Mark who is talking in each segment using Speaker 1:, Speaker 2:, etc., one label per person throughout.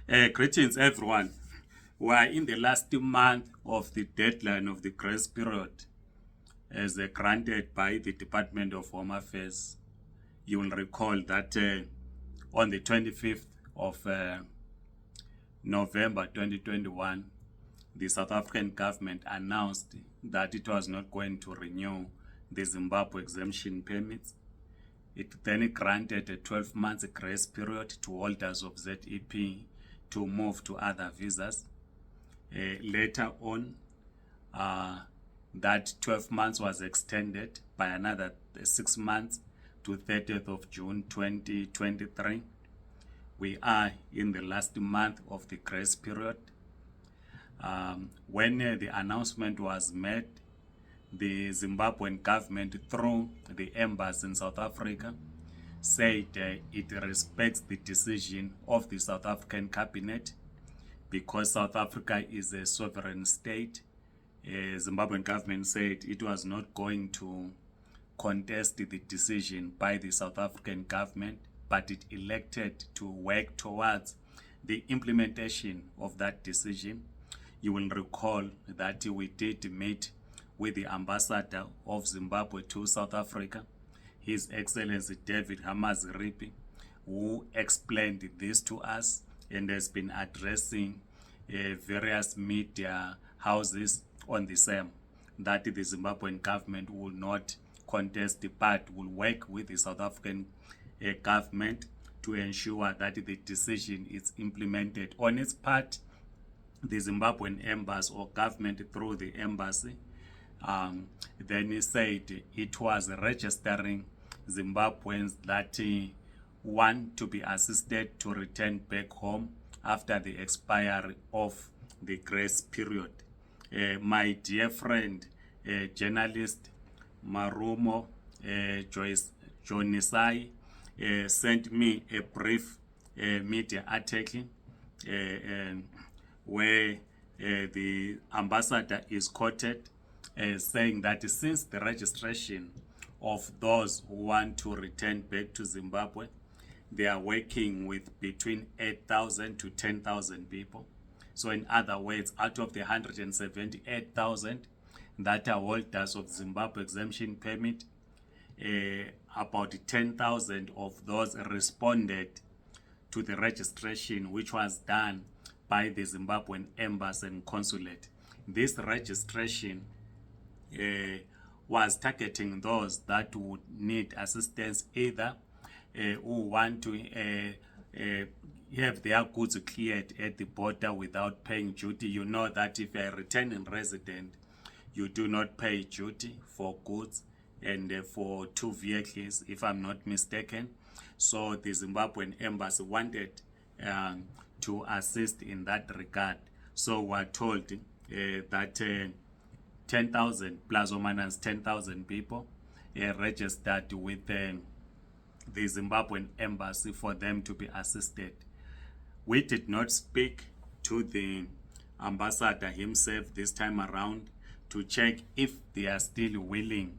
Speaker 1: Greetings, everyone. We are in the last month of the deadline of the grace period as granted by the Department of Home Affairs. You will recall that on the 25th of November 2021, the South African government announced that it was not going to renew the Zimbabwe exemption permits. It then granted a 12-month grace period to holders of ZEP to move to other visas. Later on, that 12 months was extended by another 6 months to 30th of June 2023. We are in the last month of the grace period. When the announcement was made, the Zimbabwean government, through the embassy in South Africa, said it respects the decision of the South African cabinet because South Africa is a sovereign state. Zimbabwean government said it was not going to contest the decision by the South African government, but it elected to work towards the implementation of that decision. You will recall that we did meet with the ambassador of Zimbabwe to South Africa, His Excellency David Hamaziripi, who explained this to us and has been addressing various media houses on the same, that the Zimbabwean government will not contest but will work with the South African government to ensure that the decision is implemented. On its part, the Zimbabwean embassy or government through the embassy then he said it was registering Zimbabweans that want to be assisted to return back home after the expiry of the grace period. My dear friend, journalist Marumo Jonisai sent me a brief media article where the ambassador is quoted saying that since the registration of those who want to return back to Zimbabwe, they are working with between 8,000 to 10,000 people. So in other words, out of the 178,000 that are holders of Zimbabwe exemption permit, about 10,000 of those responded to the registration which was done by the Zimbabwean embassy and consulate. This registration was targeting those that would need assistance, either who want to have their goods cleared at the border without paying duty. You know that if you're a returning resident, you do not pay duty for goods and for 2 vehicles, if I'm not mistaken. So the Zimbabwean embassy wanted to assist in that regard. So we're told that 10,000 plus or minus 10,000 people registered with the Zimbabwean embassy for them to be assisted. We did not speak to the ambassador himself this time around to check if they are still willing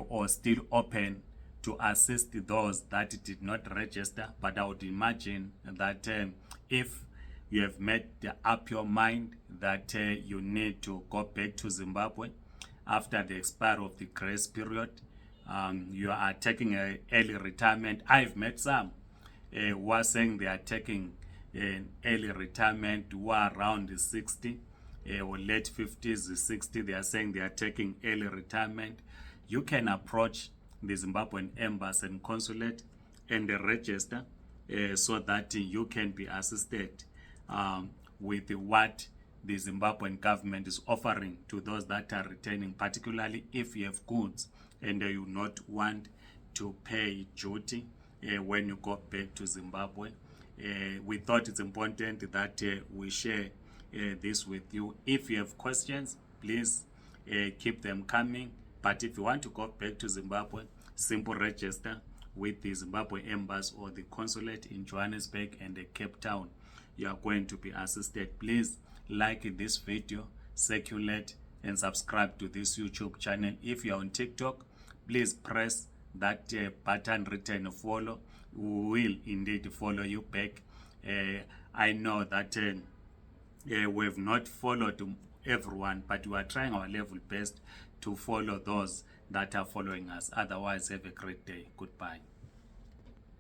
Speaker 1: or still open to assist those that did not register. But I would imagine that if you have made up your mind that you need to go back to Zimbabwe after the expiry of the grace period, you are taking an early retirement. I've met some who are saying they are taking an early retirement who are around 60 or late 50s, 60. They are saying they are taking early retirement. You can approach the Zimbabwean embassy and consulate and register so that you can be assisted with what the Zimbabwean government is offering to those that are returning, particularly if you have goods and you not want to pay duty when you go back to Zimbabwe. We thought it's important that we share this with you. If you have questions, please keep them coming. But if you want to go back to Zimbabwe, simple register with the Zimbabwe embassy or the consulate in Johannesburg and Cape Town. You are going to be assisted. Please like this video, circulate and subscribe to this YouTube channel. If you are on TikTok, please press that button written follow. We will indeed follow you back I know that we have not followed everyone, but we are trying our level best to follow those that are following us. Otherwise, have a great day. Goodbye.